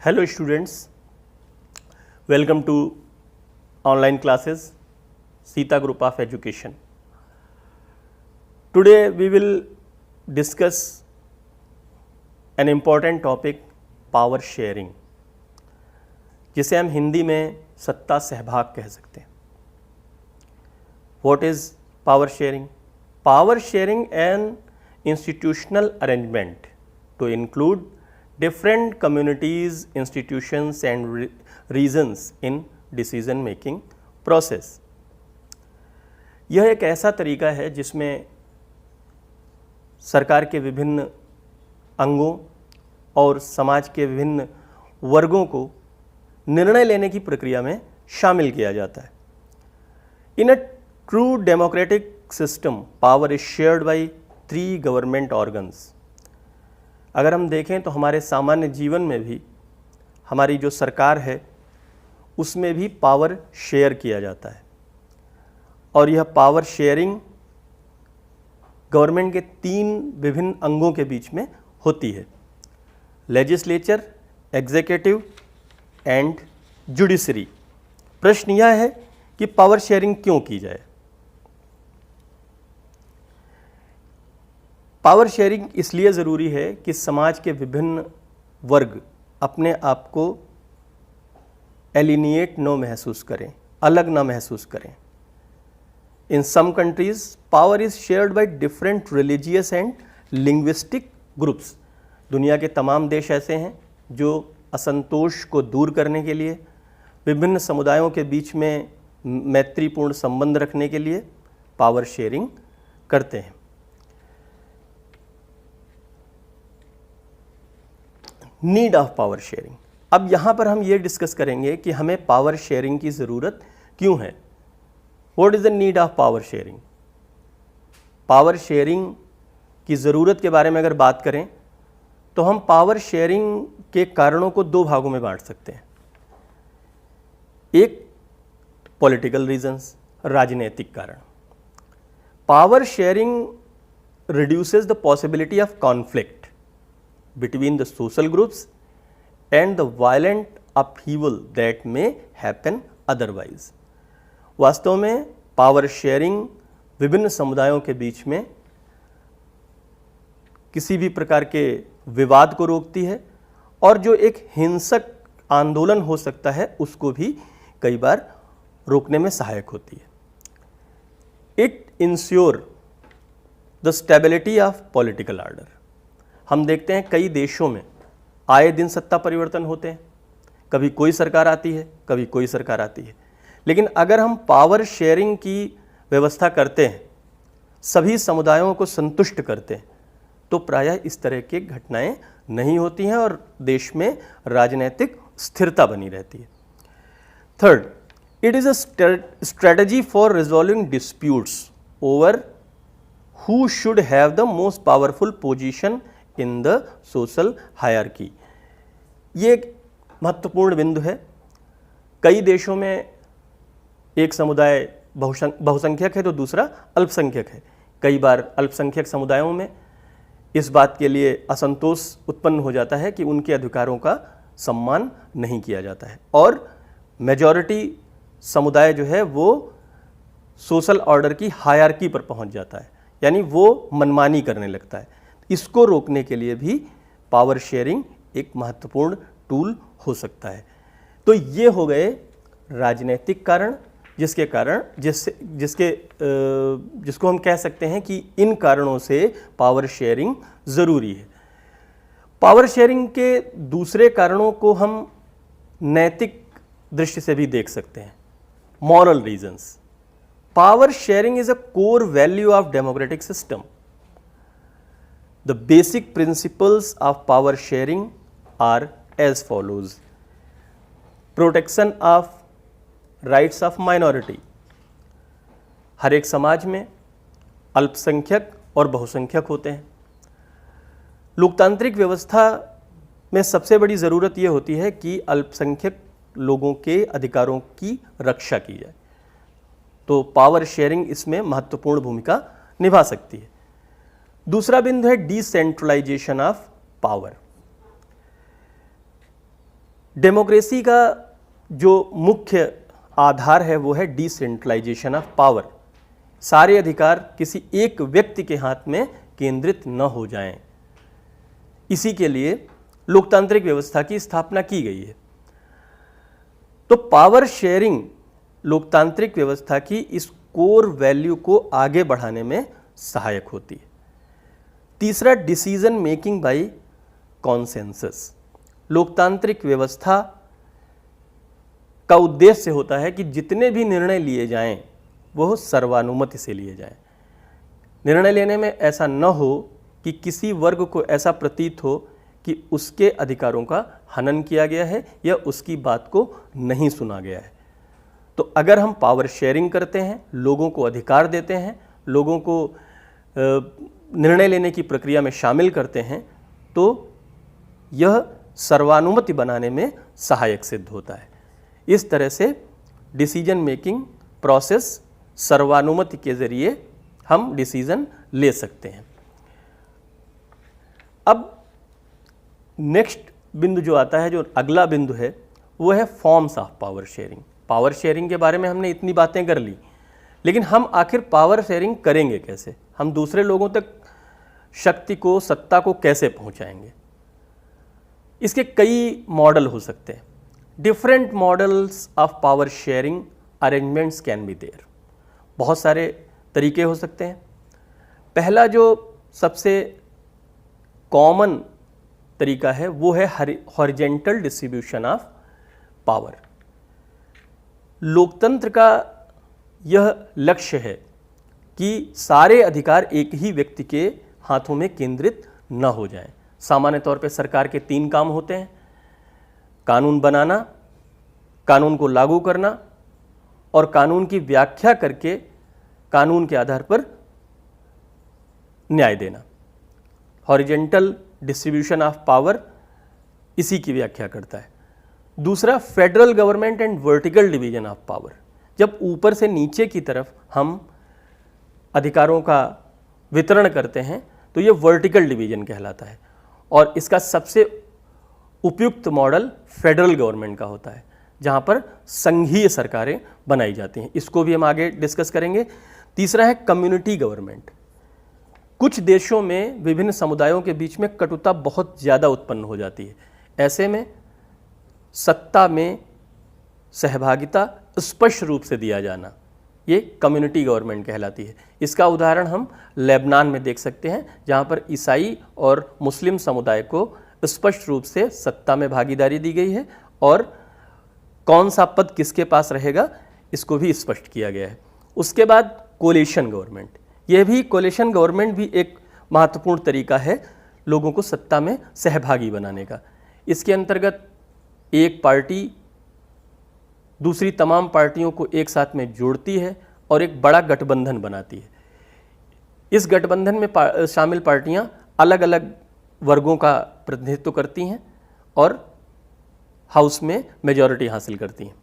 Hello students, welcome to online classes, Sita Group of Education. Today we will discuss an important topic, power sharing, जिसे हम हिंदी में सत्ता सहभाग कह सकते हैं. What is power sharing? Power sharing an institutional arrangement to include different communities, institutions and regions in decision making process. यह एक ऐसा तरीका है जिसमें सरकार के विभिन्न अंगों और समाज के विभिन्न वर्गों को निर्णय लेने की प्रक्रिया में शामिल किया जाता है. In a true democratic system, power is shared by 3 government organs. अगर हम देखें तो हमारे सामान्य जीवन में भी हमारी जो सरकार है उसमें भी पावर शेयर किया जाता है और यह पावर शेयरिंग गवर्नमेंट के 3 विभिन्न अंगों के बीच में होती है, लेजिस्लेचर, एग्जीक्यूटिव एंड जुडिशरी. प्रश्न यह है कि पावर शेयरिंग क्यों की जाए. पावर शेयरिंग इसलिए ज़रूरी है कि समाज के विभिन्न वर्ग अपने आप को एलिनिएट न महसूस करें, अलग न महसूस करें. In some countries power is shared by different religious and linguistic groups. दुनिया के तमाम देश ऐसे हैं जो असंतोष को दूर करने के लिए, विभिन्न समुदायों के बीच में मैत्रीपूर्ण संबंध रखने के लिए पावर शेयरिंग करते हैं. Need of power sharing. अब यहाँ पर हम ये डिस्कस करेंगे कि हमें पावर शेयरिंग की ज़रूरत क्यों है. What is the need of power sharing. Power sharing की ज़रूरत के बारे में अगर बात करें तो हम पावर शेयरिंग के कारणों को 2 भागों में बांट सकते हैं. एक पॉलिटिकल रीजंस, राजनीतिक कारण. Power sharing reduces the possibility of conflict between the social groups and the violent upheaval that may happen otherwise. वास्तव में पावर शेयरिंग विभिन्न समुदायों के बीच में किसी भी प्रकार के विवाद को रोकती है और जो एक हिंसक आंदोलन हो सकता है उसको भी कई बार रोकने में सहायक होती है. It ensure the stability of political order. हम देखते हैं कई देशों में आए दिन सत्ता परिवर्तन होते हैं, कभी कोई सरकार आती है, कभी कोई सरकार आती है. लेकिन अगर हम पावर शेयरिंग की व्यवस्था करते हैं, सभी समुदायों को संतुष्ट करते हैं, तो प्रायः इस तरह की घटनाएं नहीं होती हैं और देश में राजनीतिक स्थिरता बनी रहती है. Third, it is a strategy for resolving disputes over who should have the most powerful position in the social hierarchy. ये एक महत्वपूर्ण बिंदु है. कई देशों में एक समुदाय बहुसंख्यक है तो दूसरा अल्पसंख्यक है. कई बार अल्पसंख्यक समुदायों में इस बात के लिए असंतोष उत्पन्न हो जाता है कि उनके अधिकारों का सम्मान नहीं किया जाता है और मेजॉरिटी समुदाय जो है वो सोशल ऑर्डर की हायरार्की पर पहुंच जाता है, यानी वो मनमानी करने लगता है. इसको रोकने के लिए भी पावर शेयरिंग एक महत्वपूर्ण टूल हो सकता है. तो ये हो गए राजनीतिक कारण जिसको हम कह सकते हैं कि इन कारणों से पावर शेयरिंग ज़रूरी है. पावर शेयरिंग के दूसरे कारणों को हम नैतिक दृष्टि से भी देख सकते हैं, moral reasons. Power sharing is a core value of democratic system. The basic principles of power sharing are as follows. Protection of rights of minority. हर एक समाज में अल्पसंख्यक और बहुसंख्यक होते हैं. लोकतांत्रिक व्यवस्था में सबसे बड़ी ज़रूरत यह होती है कि अल्पसंख्यक लोगों के अधिकारों की रक्षा की जाए. तो पावर शेयरिंग इसमें महत्वपूर्ण भूमिका निभा सकती है. दूसरा बिंदु है डिसेंट्रलाइजेशन ऑफ पावर. डेमोक्रेसी का जो मुख्य आधार है वो है डिसेंट्रलाइजेशन ऑफ पावर। सारे अधिकार किसी एक व्यक्ति के हाथ में केंद्रित न हो जाएं। इसी के लिए लोकतांत्रिक व्यवस्था की स्थापना की गई है। तो पावर शेयरिंग लोकतांत्रिक व्यवस्था की इस कोर वैल्यू को आगे बढ़ाने में सहायक होती है। तीसरा, डिसीजन मेकिंग बाय कॉन्सेंसस। लोकतांत्रिक व्यवस्था का उद्देश्य होता है कि जितने भी निर्णय लिए जाएं वह सर्वानुमति से लिए जाएं। निर्णय लेने में ऐसा न हो कि किसी वर्ग को ऐसा प्रतीत हो कि उसके अधिकारों का हनन किया गया है या उसकी बात को नहीं सुना गया है। तो अगर हम पावर शेयरिंग करते हैं, लोगों को अधिकार देते हैं, लोगों को निर्णय लेने की प्रक्रिया में शामिल करते हैं, तो यह सर्वानुमति बनाने में सहायक सिद्ध होता है। इस तरह से डिसीजन मेकिंग प्रोसेस सर्वानुमति के जरिए हम डिसीजन ले सकते हैं। अब नेक्स्ट बिंदु जो आता है, जो अगला बिंदु है, वो है forms of power sharing. Power sharing के बारे में हमने इतनी बातें कर ली, लेकिन हम आखिर पावर शेयरिंग करेंगे कैसे? हम दूसरे लोगों तक शक्ति को, सत्ता को कैसे पहुंचाएंगे? इसके कई मॉडल हो सकते हैं। Different models of power sharing arrangements can be there. बहुत सारे तरीके हो सकते हैं। पहला जो सबसे कॉमन तरीका है वो है हॉरिजेंटल डिस्ट्रीब्यूशन ऑफ पावर। लोकतंत्र का यह लक्ष्य है कि सारे अधिकार एक ही व्यक्ति के हाथों में केंद्रित न हो जाएं। सामान्य तौर पर सरकार के 3 काम होते हैं: कानून बनाना, कानून को लागू करना और कानून की व्याख्या करके कानून के आधार पर न्याय देना। हॉरिजेंटल डिस्ट्रीब्यूशन ऑफ पावर इसी की व्याख्या करता है। दूसरा, federal government and vertical division of power. जब ऊपर से नीचे की तरफ हम अधिकारों का वितरण करते हैं तो ये वर्टिकल डिवीजन कहलाता है, और इसका सबसे उपयुक्त मॉडल फेडरल गवर्नमेंट का होता है, जहाँ पर संघीय सरकारें बनाई जाती हैं। इसको भी हम आगे डिस्कस करेंगे। तीसरा है कम्युनिटी गवर्नमेंट। कुछ देशों में विभिन्न समुदायों के बीच में कटुता बहुत ज़्यादा उत्पन्न हो जाती है। ऐसे में सत्ता में सहभागिता स्पष्ट रूप से दिया जाना, ये कम्युनिटी गवर्नमेंट कहलाती है। इसका उदाहरण हम लेबनान में देख सकते हैं, जहाँ पर ईसाई और मुस्लिम समुदाय को स्पष्ट रूप से सत्ता में भागीदारी दी गई है, और कौन सा पद किसके पास रहेगा इसको भी स्पष्ट किया गया है। उसके बाद कोलिशन गवर्नमेंट। यह भी कोलिशन गवर्नमेंट भी एक महत्वपूर्ण तरीका है लोगों को सत्ता में सहभागी बनाने का। इसके अंतर्गत एक पार्टी दूसरी तमाम पार्टियों को एक साथ में जोड़ती है और एक बड़ा गठबंधन बनाती है। इस गठबंधन में शामिल पार्टियां अलग अलग वर्गों का प्रतिनिधित्व करती हैं और हाउस में मेजॉरिटी हासिल करती हैं।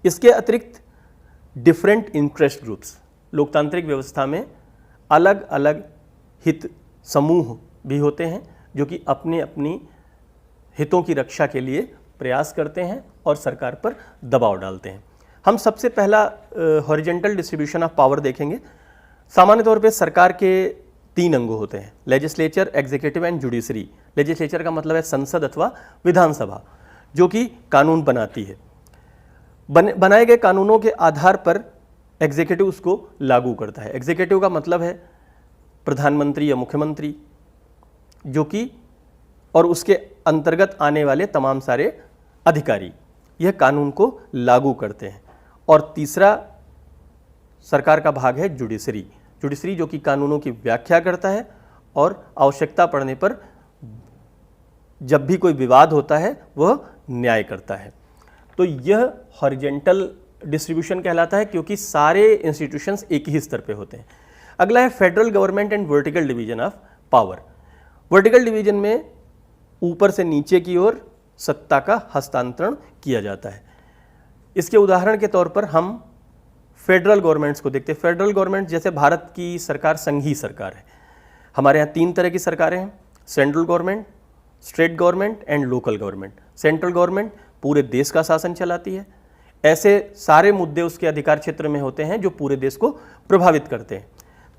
इसके अतिरिक्त डिफरेंट इंटरेस्ट ग्रुप्स, लोकतांत्रिक व्यवस्था में अलग अलग हित समूह भी होते हैं जो कि अपने अपनी हितों की रक्षा के लिए प्रयास करते हैं और सरकार पर दबाव डालते हैं। हम सबसे पहला हॉरिजेंटल डिस्ट्रीब्यूशन ऑफ पावर देखेंगे। सामान्य तौर पे सरकार के 3 अंग होते हैं: legislature, executive and judiciary. Legislature का मतलब है संसद अथवा विधानसभा, जो कि कानून बनाती है। बनाए गए कानूनों के आधार पर एग्जीक्यूटिव उसको लागू करता है। एग्जीक्यूटिव का मतलब है प्रधानमंत्री या मुख्यमंत्री, जो कि और उसके अंतर्गत आने वाले तमाम सारे अधिकारी यह कानून को लागू करते हैं। और तीसरा सरकार का भाग है जुडिशरी। जुडिशरी जो कि कानूनों की व्याख्या करता है और आवश्यकता पड़ने पर जब भी कोई विवाद होता है वह न्याय करता है। तो यह हॉरिजेंटल डिस्ट्रीब्यूशन कहलाता है, क्योंकि सारे इंस्टीट्यूशंस एक ही स्तर पे होते हैं। अगला है federal government and vertical division of power. Vertical division में ऊपर से नीचे की ओर सत्ता का हस्तांतरण किया जाता है। इसके उदाहरण के तौर पर हम फेडरल गवर्नमेंट्स को देखते हैं। फेडरल गवर्नमेंट, जैसे भारत की सरकार संघीय सरकार है। हमारे यहाँ 3 तरह की सरकारें हैं: central government, state government and local government. Central government पूरे देश का शासन चलाती है। ऐसे सारे मुद्दे उसके अधिकार क्षेत्र में होते हैं जो पूरे देश को प्रभावित करते हैं।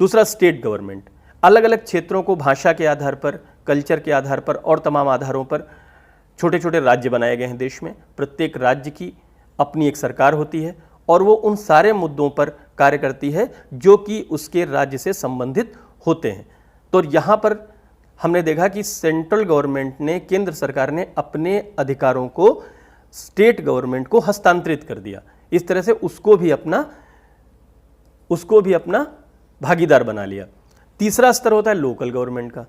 दूसरा स्टेट गवर्नमेंट, अलग अलग क्षेत्रों को भाषा के आधार पर, कल्चर के आधार पर और तमाम आधारों पर छोटे छोटे राज्य बनाए गए हैं देश में। प्रत्येक राज्य की अपनी एक सरकार होती है और वो उन सारे मुद्दों पर कार्य करती है जो कि उसके राज्य से संबंधित होते हैं। तो यहाँ पर हमने देखा कि सेंट्रल गवर्नमेंट ने, केंद्र सरकार ने अपने अधिकारों को स्टेट गवर्नमेंट को हस्तांतरित कर दिया। इस तरह से उसको भी अपना भागीदार बना लिया। तीसरा स्तर होता है लोकल गवर्नमेंट का।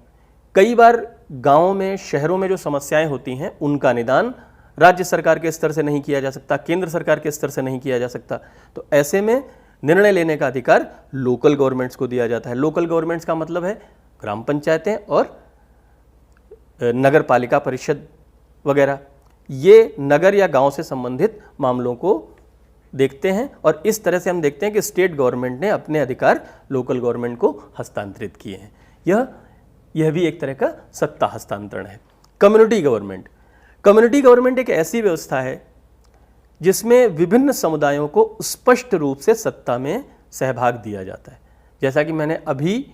कई बार गांवों में, शहरों में जो समस्याएं होती हैं उनका निदान राज्य सरकार के स्तर से नहीं किया जा सकता, केंद्र सरकार के स्तर से नहीं किया जा सकता। तो ऐसे में निर्णय लेने का अधिकार लोकल गवर्नमेंट्स को दिया जाता है। लोकल गवर्नमेंट्स का मतलब है ग्राम पंचायतें और नगर पालिका परिषद वगैरह। ये नगर या गांव से संबंधित मामलों को देखते हैं और इस तरह से हम देखते हैं कि स्टेट गवर्नमेंट ने अपने अधिकार लोकल गवर्नमेंट को हस्तांतरित किए हैं। यह भी एक तरह का सत्ता हस्तांतरण है। कम्युनिटी गवर्नमेंट, कम्युनिटी गवर्नमेंट एक ऐसी व्यवस्था है जिसमें विभिन्न समुदायों को स्पष्ट रूप से सत्ता में सहभाग दिया जाता है। जैसा कि मैंने अभी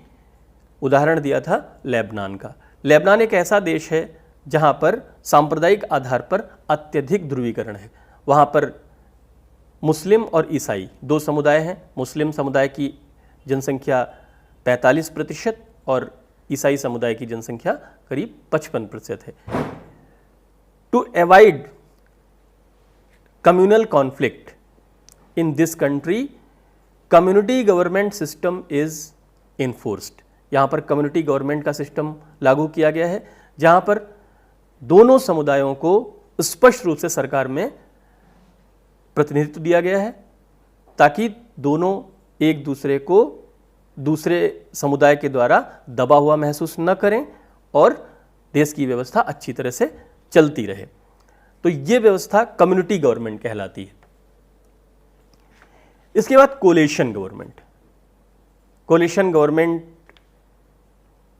उदाहरण दिया था लेबनान का। लेबनान एक ऐसा देश है जहां पर सांप्रदायिक आधार पर अत्यधिक ध्रुवीकरण है। वहां पर मुस्लिम और ईसाई दो समुदाय हैं। मुस्लिम समुदाय की जनसंख्या 45% और ईसाई समुदाय की जनसंख्या करीब 55% है। To avoid communal conflict in this country, community government system is enforced. यहाँ पर कम्युनिटी गवर्नमेंट का सिस्टम लागू किया गया है जहाँ पर दोनों समुदायों को स्पष्ट रूप से सरकार में प्रतिनिधित्व दिया गया है ताकि दोनों एक दूसरे को दूसरे समुदाय के द्वारा दबा हुआ महसूस न करें और देश की व्यवस्था अच्छी तरह से चलती रहे। तो ये व्यवस्था कम्युनिटी गवर्नमेंट कहलाती है। इसके बाद coalition government. Coalition government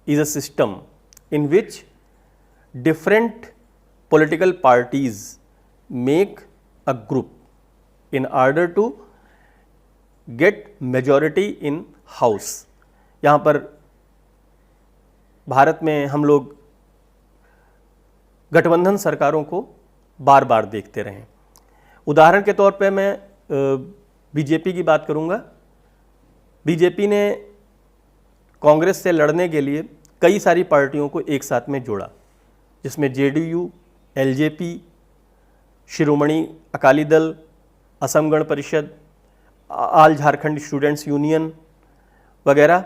is a system in which different political parties make a group in order to get majority in house। यहाँ पर भारत में हम लोग गठबंधन सरकारों को बार बार देखते रहे। उदाहरण के तौर पे मैं बीजेपी की बात करूँगा। बीजेपी ने कांग्रेस से लड़ने के लिए कई सारी पार्टियों को एक साथ में जोड़ा, जिसमें JDU, LJP, Shiromani Akali Dal, Assam Gana Parishad, all Jharkhand students union वगैरह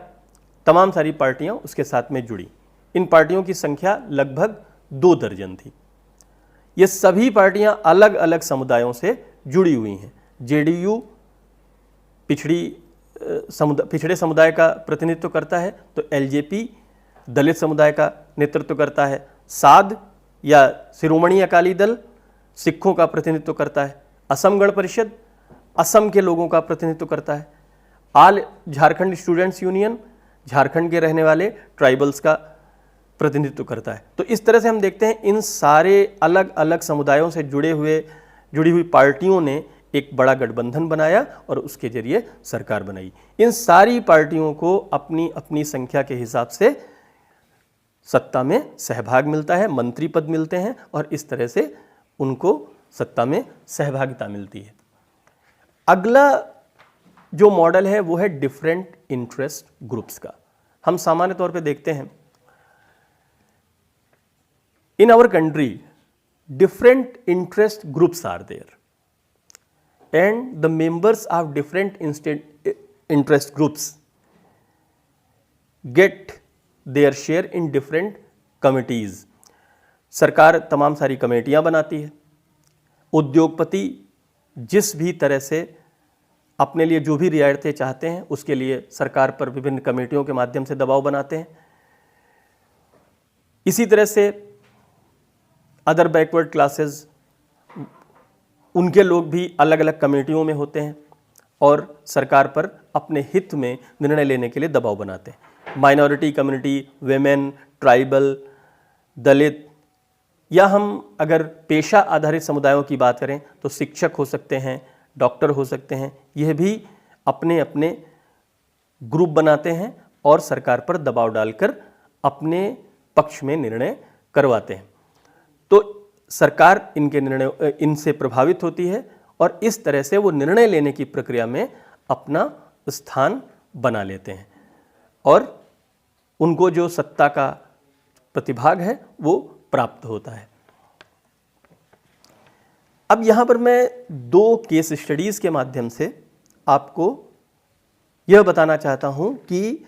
तमाम सारी पार्टियां उसके साथ में जुड़ी। इन पार्टियों की संख्या लगभग 2 दर्जन थी। ये सभी पार्टियां अलग अलग समुदायों से जुड़ी हुई हैं। जेडीयू पिछड़े समुदाय का प्रतिनिधित्व करता है, तो एलजेपी दलित समुदाय का नेतृत्व करता है। साध या शिरोमणि अकाली दल सिखों का प्रतिनिधित्व करता है। असम गण परिषद असम के लोगों का प्रतिनिधित्व करता है। All Jharkhand students union Jharkhand के रहने वाले ट्राइबल्स का प्रतिनिधित्व करता है। तो इस तरह से हम देखते हैं इन सारे अलग अलग समुदायों से जुड़ी हुई पार्टियों ने एक बड़ा गठबंधन बनाया और उसके जरिए सरकार बनाई। इन सारी पार्टियों को अपनी अपनी संख्या के हिसाब से सत्ता में सहभाग मिलता है, मंत्री पद मिलते हैं और इस तरह से उनको सत्ता में सहभागिता मिलती है। अगला जो मॉडल है वो है डिफरेंट इंटरेस्ट ग्रुप्स का। हम सामान्य तौर पे देखते हैं in our country different interest groups are there and the members of different interest groups get their share in different committees। सरकार तमाम सारी कमेटियां बनाती है। उद्योगपति जिस भी तरह से अपने लिए जो भी रियायतें चाहते हैं उसके लिए सरकार पर विभिन्न कमेटियों के माध्यम से दबाव बनाते हैं। इसी तरह से अदर बैकवर्ड क्लासेस, उनके लोग भी अलग अलग कमेटियों में होते हैं और सरकार पर अपने हित में निर्णय लेने के लिए दबाव बनाते हैं। माइनॉरिटी कम्युनिटी, वेमेन, ट्राइबल, दलित, या हम अगर पेशा आधारित समुदायों की बात करें तो शिक्षक हो सकते हैं, डॉक्टर हो सकते हैं। यह भी अपने अपने ग्रुप बनाते हैं और सरकार पर दबाव डालकर अपने पक्ष में निर्णय करवाते हैं। तो सरकार इनसे प्रभावित होती है और इस तरह से वो निर्णय लेने की प्रक्रिया में अपना स्थान बना लेते हैं और उनको जो सत्ता का प्रतिभाग है वो प्राप्त होता है। अब यहां पर मैं 2 केस स्टडीज के माध्यम से आपको यह बताना चाहता हूं कि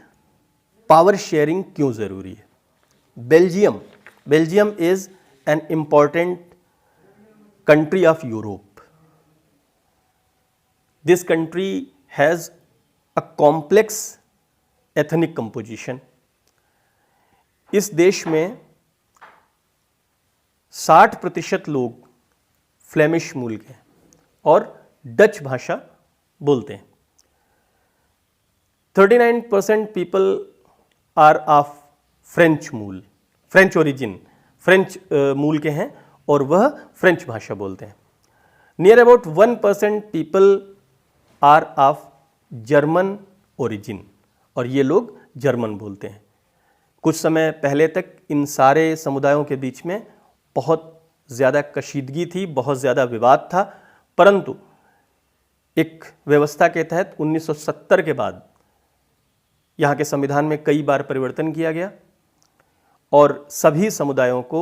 पावर शेयरिंग क्यों जरूरी है। Belgium is an important country of Europe. This country has a complex ethnic composition. इस देश में 60% लोग फ्लेमिश मूल के हैं और डच भाषा बोलते हैं। 39% people are of French origin, French मूल के हैं और वह फ्रेंच भाषा बोलते हैं। Near about 1% people are of German origin और ये लोग जर्मन बोलते हैं। कुछ समय पहले तक इन सारे समुदायों के बीच में बहुत ज़्यादा कशीदगी थी, बहुत ज़्यादा विवाद था, परंतु एक व्यवस्था के तहत 1970 के बाद यहाँ के संविधान में कई बार परिवर्तन किया गया और सभी समुदायों को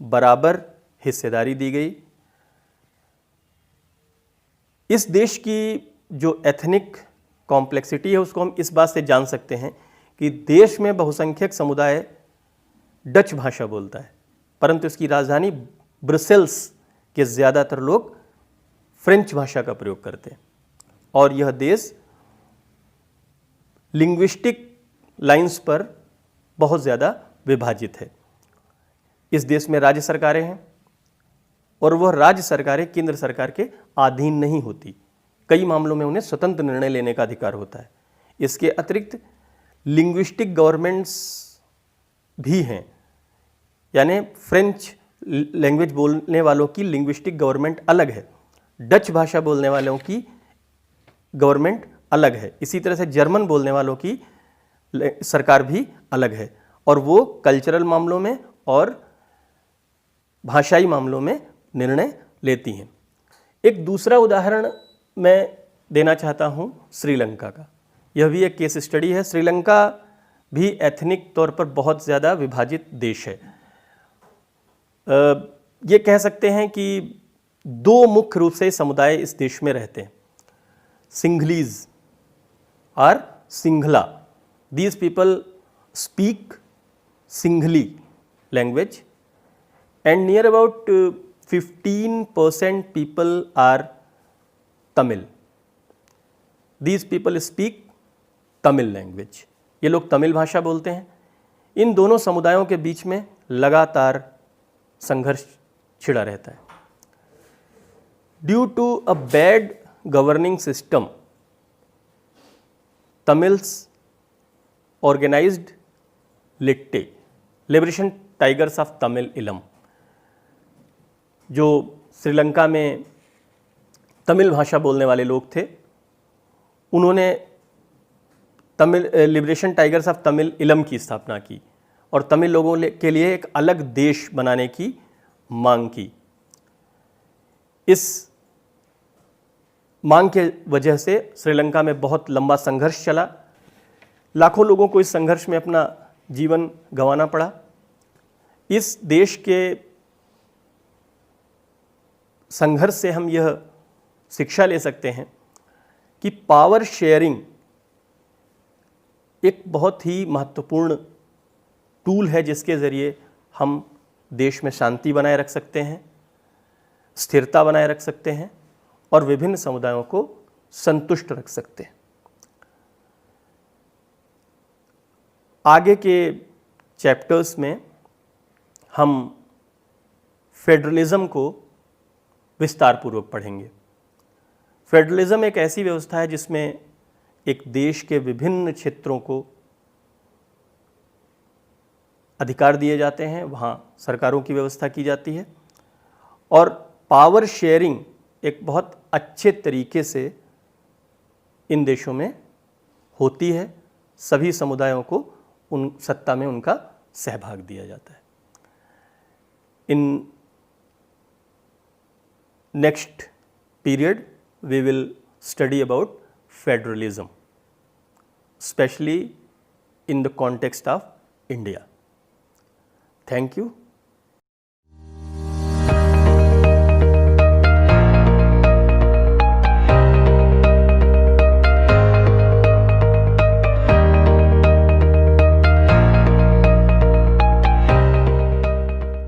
बराबर हिस्सेदारी दी गई। इस देश की जो एथनिक कॉम्प्लेक्सिटी है उसको हम इस बात से जान सकते हैं कि देश में बहुसंख्यक समुदाय डच भाषा बोलता है, परंतु इसकी राजधानी ब्रसेल्स के ज़्यादातर लोग फ्रेंच भाषा का प्रयोग करते हैं और यह देश लिंग्विस्टिक लाइंस पर बहुत ज़्यादा विभाजित है। इस देश में राज्य सरकारें हैं और वह राज्य सरकारें केंद्र सरकार के अधीन नहीं होती। कई मामलों में उन्हें स्वतंत्र निर्णय लेने का अधिकार होता है। इसके अतिरिक्त लिंग्विस्टिक गवर्नमेंट्स भी हैं, यानी फ्रेंच लैंग्वेज बोलने वालों की लिंग्विस्टिक गवर्नमेंट अलग है, डच भाषा बोलने वालों की गवर्नमेंट अलग है, इसी तरह से जर्मन बोलने वालों की सरकार भी अलग है और वो कल्चरल मामलों में और भाषाई मामलों में निर्णय लेती हैं। एक दूसरा उदाहरण मैं देना चाहता हूँ श्रीलंका का। यह भी एक केस स्टडी है। श्रीलंका भी एथनिक तौर पर बहुत ज़्यादा विभाजित देश है। ये कह सकते हैं कि 2 मुख्य रूप से समुदाय इस देश में रहते हैं, सिंघलीज और Singhla. These people speak Singhali language and near about 15% people are Tamil. These people speak Tamil language. ये लोग तमिल भाषा बोलते हैं। इन दोनों समुदायों के बीच में लगातार संघर्ष छिड़ा रहता है। Due to a bad governing system, Tamils organized LTTE, liberation tigers of Tamil इलम, जो श्रीलंका में तमिल भाषा बोलने वाले लोग थे, उन्होंने लिबरेशन टाइगर्स ऑफ तमिल इलम की स्थापना की और तमिल लोगों के लिए एक अलग देश बनाने की मांग की। इस मांग के वजह से श्रीलंका में बहुत लंबा संघर्ष चला। लाखों लोगों को इस संघर्ष में अपना जीवन गंवाना पड़ा। इस देश के संघर्ष से हम यह शिक्षा ले सकते हैं कि पावर शेयरिंग एक बहुत ही महत्वपूर्ण टूल है जिसके ज़रिए हम देश में शांति बनाए रख सकते हैं, स्थिरता बनाए रख सकते हैं और विभिन्न समुदायों को संतुष्ट रख सकते हैं। आगे के चैप्टर्स में हम फेडरलिज्म को विस्तारपूर्वक पढ़ेंगे। फेडरलिज्म एक ऐसी व्यवस्था है जिसमें एक देश के विभिन्न क्षेत्रों को अधिकार दिए जाते हैं, वहाँ सरकारों की व्यवस्था की जाती है और पावर शेयरिंग एक बहुत अच्छे तरीके से इन देशों में होती है। सभी समुदायों को उन सत्ता में उनका सहभाग दिया जाता है। In next period we will study about federalism, especially in the context of India. Thank you.